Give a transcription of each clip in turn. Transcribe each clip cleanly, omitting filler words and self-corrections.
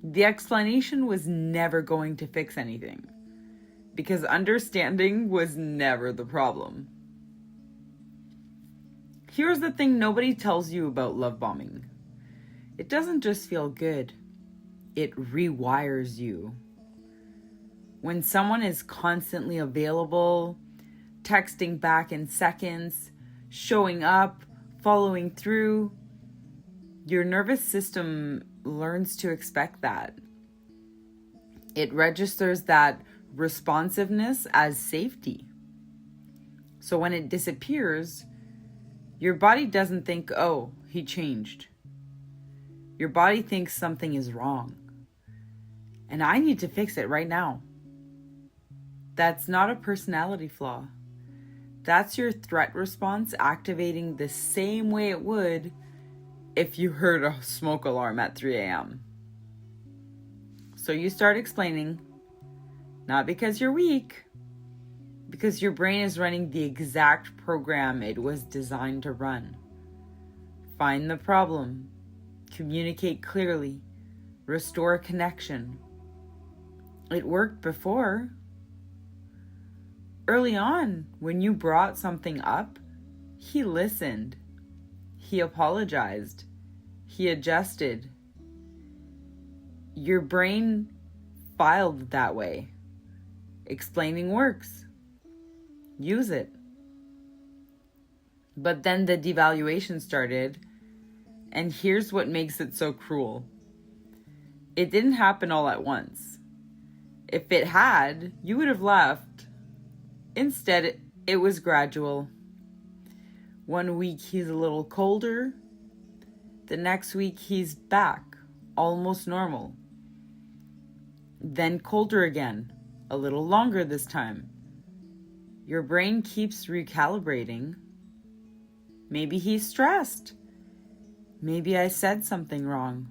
The explanation was never going to fix anything, because understanding was never the problem. Here's the thing nobody tells you about love bombing. It doesn't just feel good, it rewires you. When someone is constantly available, texting back in seconds, showing up, following through, your nervous system learns to expect that. It registers that responsiveness as safety. So when it disappears, your body doesn't think, oh, he changed. Your body thinks something is wrong, and I need to fix it right now. That's not a personality flaw. That's your threat response activating the same way it would if you heard a smoke alarm at 3 a.m. So you start explaining, not because you're weak, because your brain is running the exact program it was designed to run. Find the problem, communicate clearly, restore connection. It worked before. Early on, when you brought something up, he listened. He apologized. He adjusted. Your brain filed it that way. Explaining works. Use it. But then the devaluation started, and here's what makes it so cruel. It didn't happen all at once. If it had, you would have left. Instead, it was gradual. 1 week he's a little colder. The next week he's back, almost normal. Then colder again, a little longer this time. Your brain keeps recalibrating. Maybe he's stressed. Maybe I said something wrong.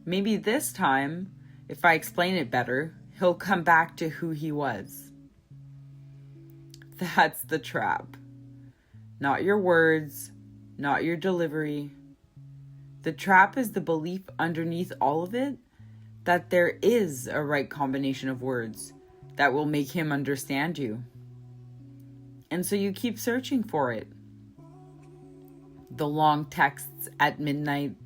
Maybe this time, if I explain it better, he'll come back to who he was. That's the trap. Not your words, not your delivery. The trap is the belief underneath all of it that there is a right combination of words that will make him understand you. And so you keep searching for it. The long texts at midnight,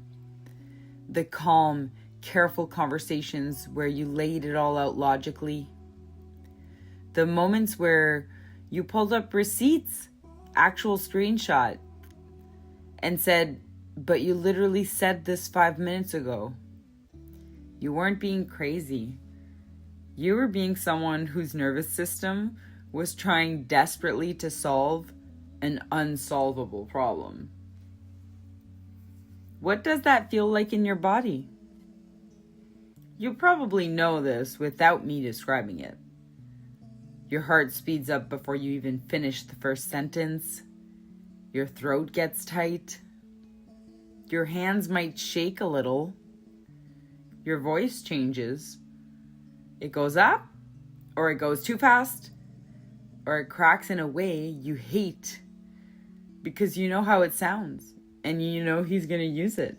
the calm, careful conversations where you laid it all out logically, the moments where you pulled up receipts, actual screenshot, and said, but you literally said this 5 minutes ago. You weren't being crazy. You were being someone whose nervous system was trying desperately to solve an unsolvable problem. What does that feel like in your body? You probably know this without me describing it. Your heart speeds up before you even finish the first sentence. Your throat gets tight. Your hands might shake a little. Your voice changes. It goes up, or it goes too fast, or it cracks in a way you hate because you know how it sounds and you know he's going to use it.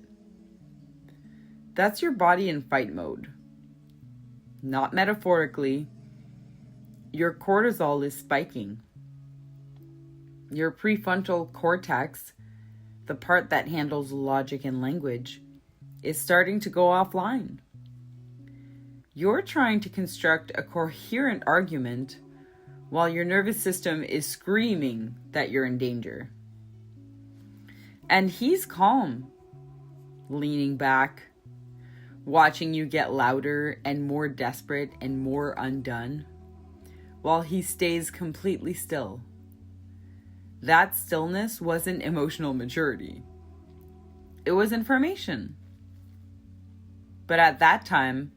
That's your body in fight mode. Not metaphorically. Your cortisol is spiking. Your prefrontal cortex, the part that handles logic and language, is starting to go offline. You're trying to construct a coherent argument while your nervous system is screaming that you're in danger. And he's calm, leaning back, watching you get louder and more desperate and more undone, while he stays completely still. That stillness wasn't emotional maturity. It was information. But at that time,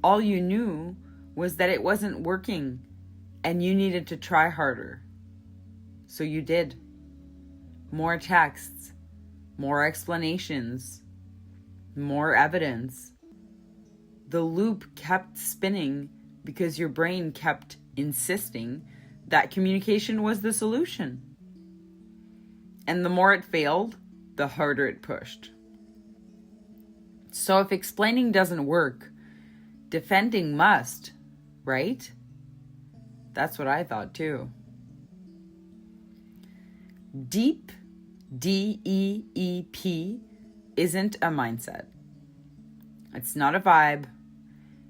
all you knew was that it wasn't working and you needed to try harder. So you did. More texts, more explanations, more evidence. The loop kept spinning because your brain kept insisting that communication was the solution. And the more it failed, the harder it pushed. So if explaining doesn't work, defending must, right? That's what I thought too. D.E.E.P, D-E.E.P, isn't a mindset. It's not a vibe.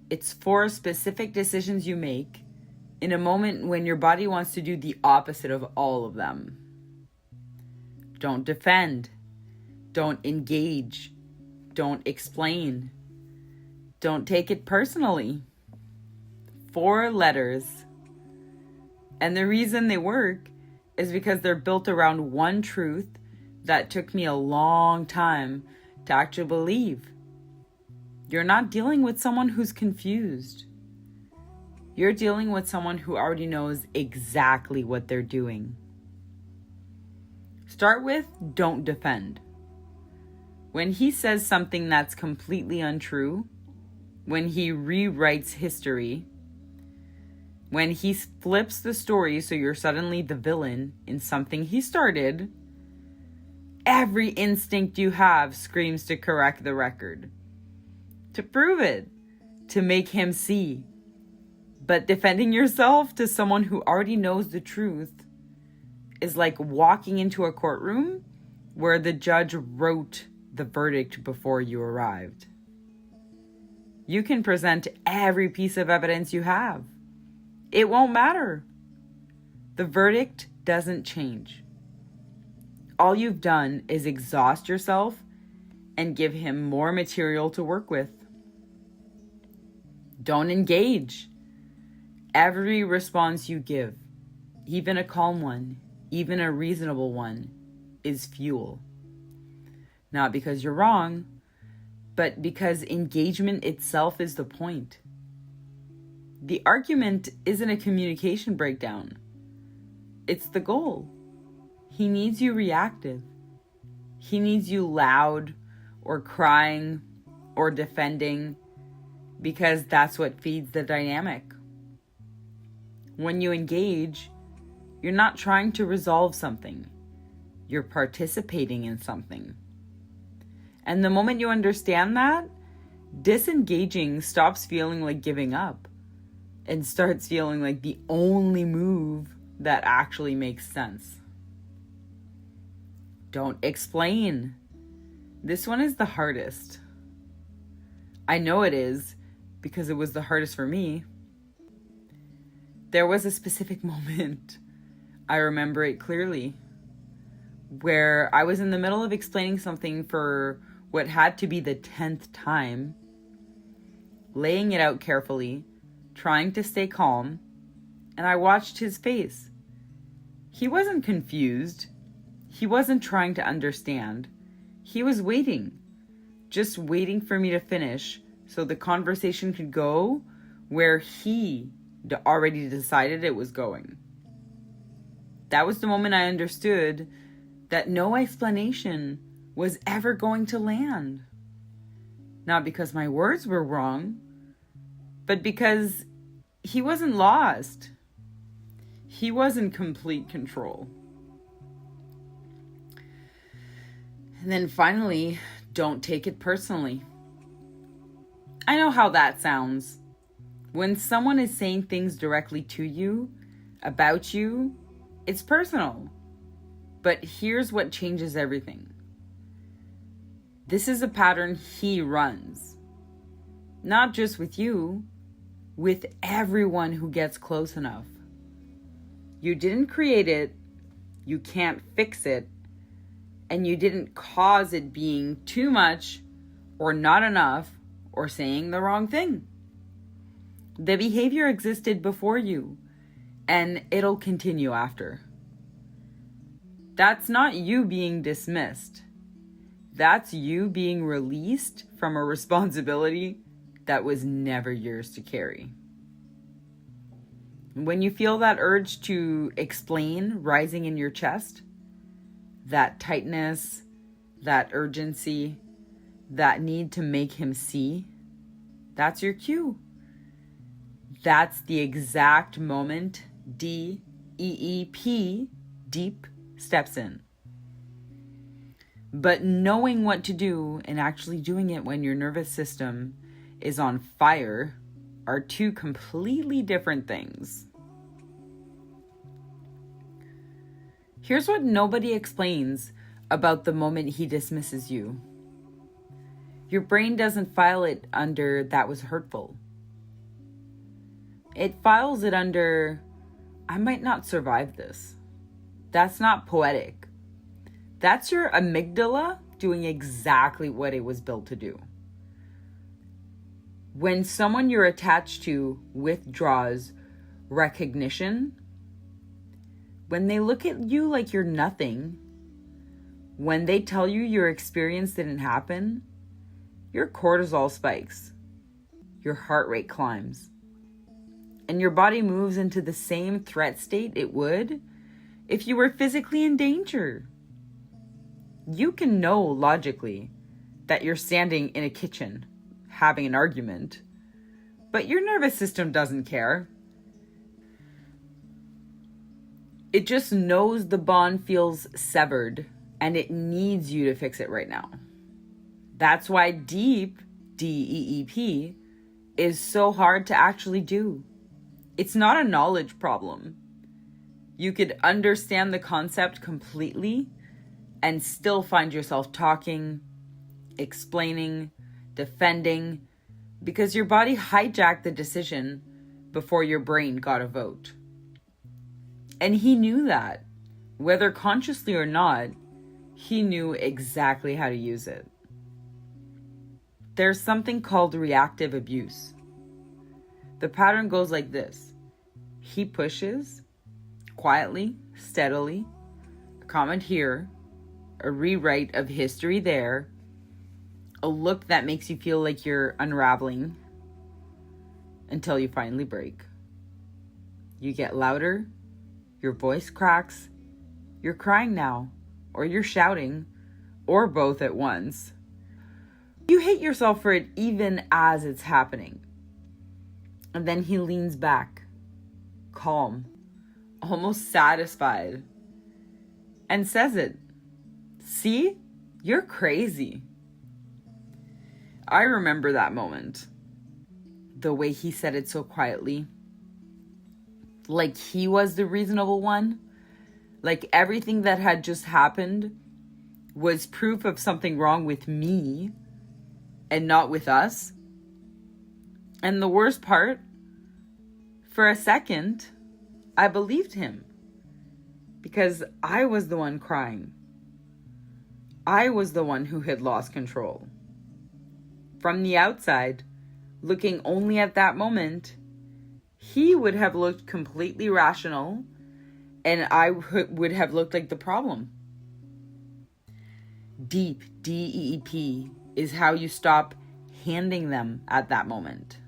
It's for specific decisions you make in a moment when your body wants to do the opposite of all of them. Don't defend. Don't engage. Don't explain. Don't take it personally. 4 letters. And the reason they work is because they're built around one truth that took me a long time to actually believe. You're not dealing with someone who's confused. You're dealing with someone who already knows exactly what they're doing. Start with don't defend. When he says something that's completely untrue, when he rewrites history, when he flips the story so you're suddenly the villain in something he started, every instinct you have screams to correct the record, to prove it, to make him see. But defending yourself to someone who already knows the truth is like walking into a courtroom where the judge wrote the verdict before you arrived. You can present every piece of evidence you have. It won't matter. The verdict doesn't change. All you've done is exhaust yourself and give him more material to work with. Don't engage. Every response you give, even a calm one, even a reasonable one, is fuel. Not because you're wrong, but because engagement itself is the point. The argument isn't a communication breakdown. It's the goal. He needs you reactive. He needs you loud or crying or defending because that's what feeds the dynamic. When you engage, you're not trying to resolve something. You're participating in something. And the moment you understand that, disengaging stops feeling like giving up and starts feeling like the only move that actually makes sense. Don't explain. This one is the hardest. I know it is because it was the hardest for me. There was a specific moment, I remember it clearly, where I was in the middle of explaining something for what had to be the 10th time, laying it out carefully, trying to stay calm, and I watched his face. He wasn't confused. He wasn't trying to understand. He was waiting, just waiting for me to finish so the conversation could go where he already decided it was going. That was the moment I understood that no explanation was ever going to land. Not because my words were wrong, but because he wasn't lost. He was in complete control. And then finally, don't take it personally. I know how that sounds. When someone is saying things directly to you, about you, it's personal. But here's what changes everything. This is a pattern he runs. Not just with you, with everyone who gets close enough. You didn't create it, you can't fix it, and you didn't cause it being too much or not enough or saying the wrong thing. The behavior existed before you, and it'll continue after. That's not you being dismissed. That's you being released from a responsibility that was never yours to carry. When you feel that urge to explain rising in your chest, that tightness, that urgency, that need to make him see, that's your cue. That's the exact moment D.E.E.P, deep, steps in. But knowing what to do and actually doing it when your nervous system is on fire are two completely different things. Here's what nobody explains about the moment he dismisses you. Your brain doesn't file it under "that was hurtful." It files it under "I might not survive this." That's not poetic. That's your amygdala doing exactly what it was built to do. When someone you're attached to withdraws recognition, when they look at you like you're nothing, when they tell you your experience didn't happen, your cortisol spikes, your heart rate climbs, and your body moves into the same threat state it would if you were physically in danger. You can know logically that you're standing in a kitchen having an argument, but your nervous system doesn't care. It just knows the bond feels severed and it needs you to fix it right now. That's why D.E.E.P, D-E-E-P, is so hard to actually do. It's not a knowledge problem. You could understand the concept completely and still find yourself talking, explaining, defending, because your body hijacked the decision before your brain got a vote. And he knew that. Whether consciously or not, he knew exactly how to use it. There's something called reactive abuse. The pattern goes like this. He pushes, quietly, steadily, a comment here, a rewrite of history there, a look that makes you feel like you're unraveling until you finally break. You get louder, your voice cracks, you're crying now, or you're shouting, or both at once. You hate yourself for it even as it's happening. And then he leans back, calm, almost satisfied, and says it. See, you're crazy. I remember that moment. The way he said it so quietly. Like he was the reasonable one. Like everything that had just happened was proof of something wrong with me and not with us. And the worst part, for a second, I believed him. Because I was the one crying. I was the one who had lost control. From the outside, looking only at that moment, he would have looked completely rational and I would have looked like the problem. Deep, D-E.E.P, is how you stop handing them at that moment.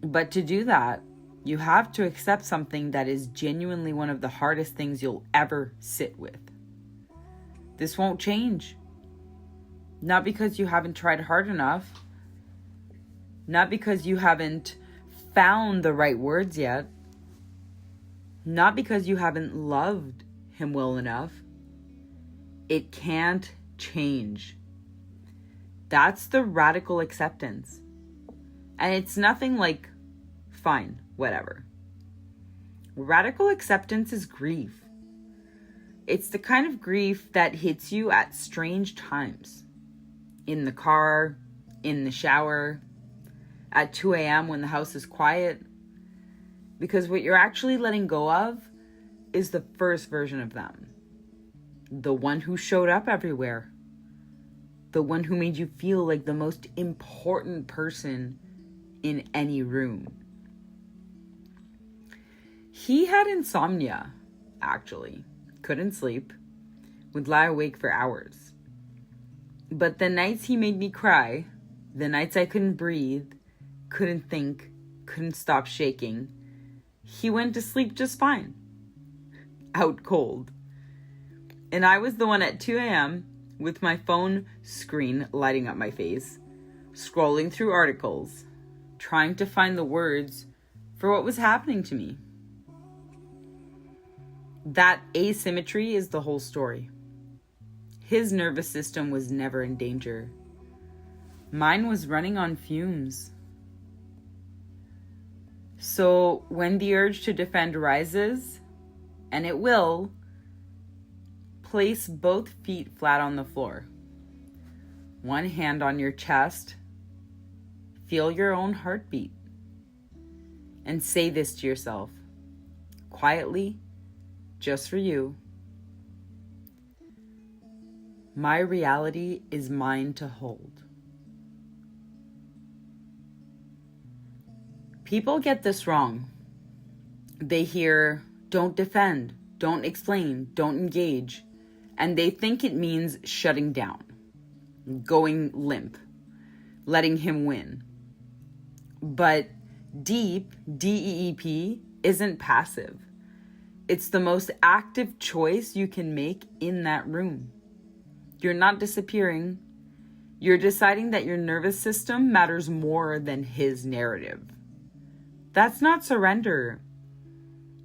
But to do that, you have to accept something that is genuinely one of the hardest things you'll ever sit with. This won't change. Not because you haven't tried hard enough. Not because you haven't found the right words yet. Not because you haven't loved him well enough. It can't change. That's the radical acceptance. And it's nothing like, fine, whatever. Radical acceptance is grief. It's the kind of grief that hits you at strange times. In the car, in the shower, at 2 a.m. when the house is quiet. Because what you're actually letting go of is the first version of them. The one who showed up everywhere. The one who made you feel like the most important person in any room. He had insomnia, actually. Couldn't sleep. Would lie awake for hours. But the nights he made me cry, the nights I couldn't breathe, couldn't think, couldn't stop shaking, he went to sleep just fine. Out cold. And I was the one at 2 a.m. with my phone screen lighting up my face, scrolling through articles, trying to find the words for what was happening to me. That asymmetry is the whole story. His nervous system was never in danger. Mine was running on fumes. So when the urge to defend rises, and it will, place both feet flat on the floor. One hand on your chest. Feel your own heartbeat. And say this to yourself, quietly, just for you. My reality is mine to hold. People get this wrong. They hear, don't defend, don't explain, don't engage, and they think it means shutting down, going limp, letting him win. But D.E.E.P, D-E.E.P, isn't passive. It's the most active choice you can make in that room. You're not disappearing. You're deciding that your nervous system matters more than his narrative. That's not surrender.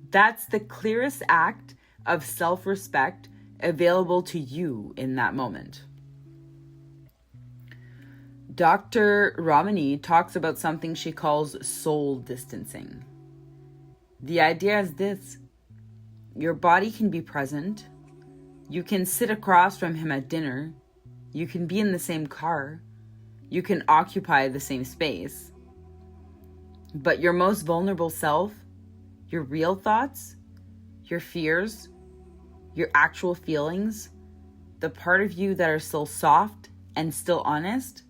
That's the clearest act of self-respect available to you in that moment. Dr. Ramani talks about something she calls soul distancing. The idea is this: your body can be present. You can sit across from him at dinner. You can be in the same car. You can occupy the same space. But your most vulnerable self, your real thoughts, your fears, your actual feelings, the part of you that are still soft and still honest,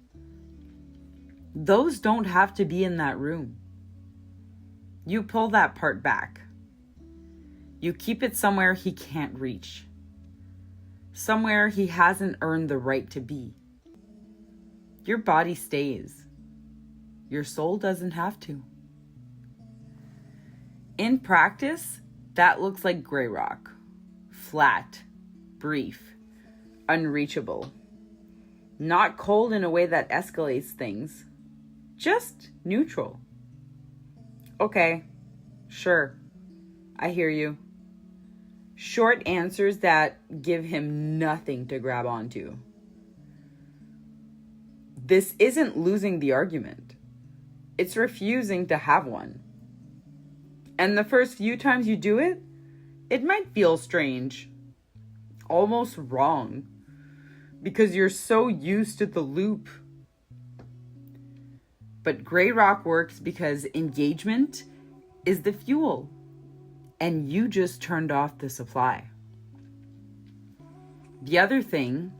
those don't have to be in that room. You pull that part back. You keep it somewhere he can't reach. Somewhere he hasn't earned the right to be. Your body stays. Your soul doesn't have to. In practice, that looks like gray rock. Flat, brief, unreachable. Not cold in a way that escalates things. Just neutral. Okay, sure, I hear you. Short answers that give him nothing to grab onto. This isn't losing the argument. It's refusing to have one. And the first few times you do it, it might feel strange, almost wrong, because you're so used to the loop. But gray rock works because engagement is the fuel, and you just turned off the supply. The other thing,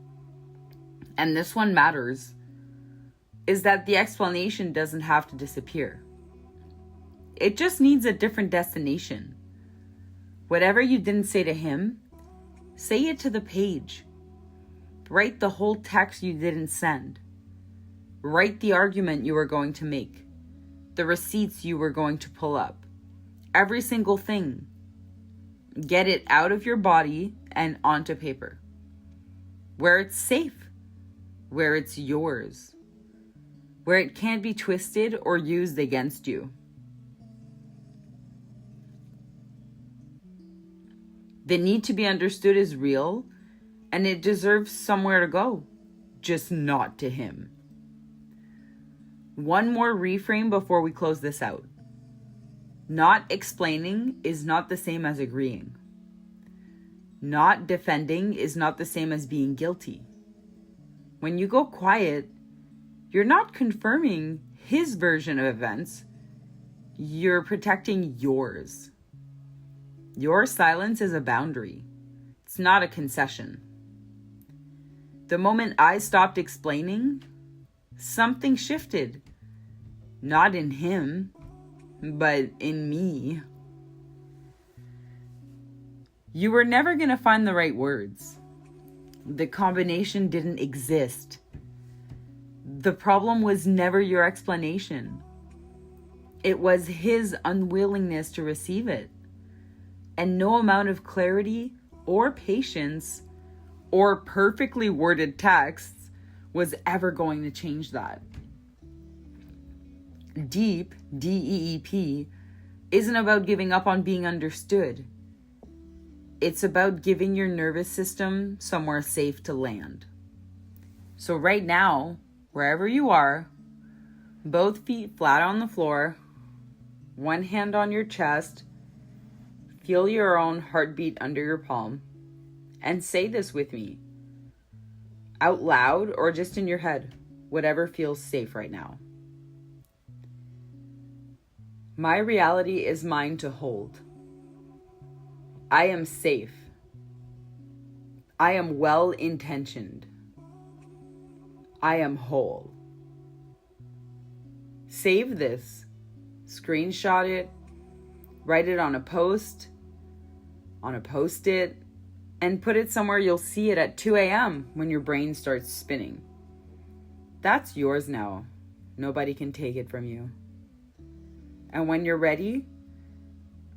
and this one matters, is that the explanation doesn't have to disappear. It just needs a different destination. Whatever you didn't say to him, say it to the page. Write the whole text you didn't send. Write the argument you were going to make, the receipts you were going to pull up, every single thing. Get it out of your body and onto paper. Where it's safe, where it's yours, where it can't be twisted or used against you. The need to be understood is real, and it deserves somewhere to go, just not to him. One more reframe before we close this out. Not explaining is not the same as agreeing. Not defending is not the same as being guilty. When you go quiet, you're not confirming his version of events. You're protecting yours. Your silence is a boundary. It's not a concession. The moment I stopped explaining, something shifted. Not in him, but in me. You were never going to find the right words. The combination didn't exist. The problem was never your explanation. It was his unwillingness to receive it. And no amount of clarity or patience or perfectly worded texts was ever going to change that. D.E.E.P, D-E.E.P, isn't about giving up on being understood. It's about giving your nervous system somewhere safe to land. So right now, wherever you are, both feet flat on the floor, one hand on your chest, feel your own heartbeat under your palm, and say this with me, out loud or just in your head, whatever feels safe right now. My reality is mine to hold. I am safe. I am well-intentioned. I am whole. Save this. Screenshot it. Write it on a post, on a Post-it, and put it somewhere you'll see it at 2 a.m. when your brain starts spinning. That's yours now. Nobody can take it from you. And when you're ready,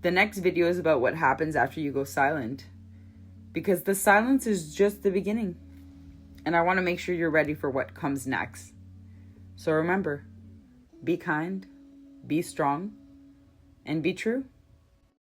the next video is about what happens after you go silent. Because the silence is just the beginning. And I want to make sure you're ready for what comes next. So remember, be kind, be strong, and be true.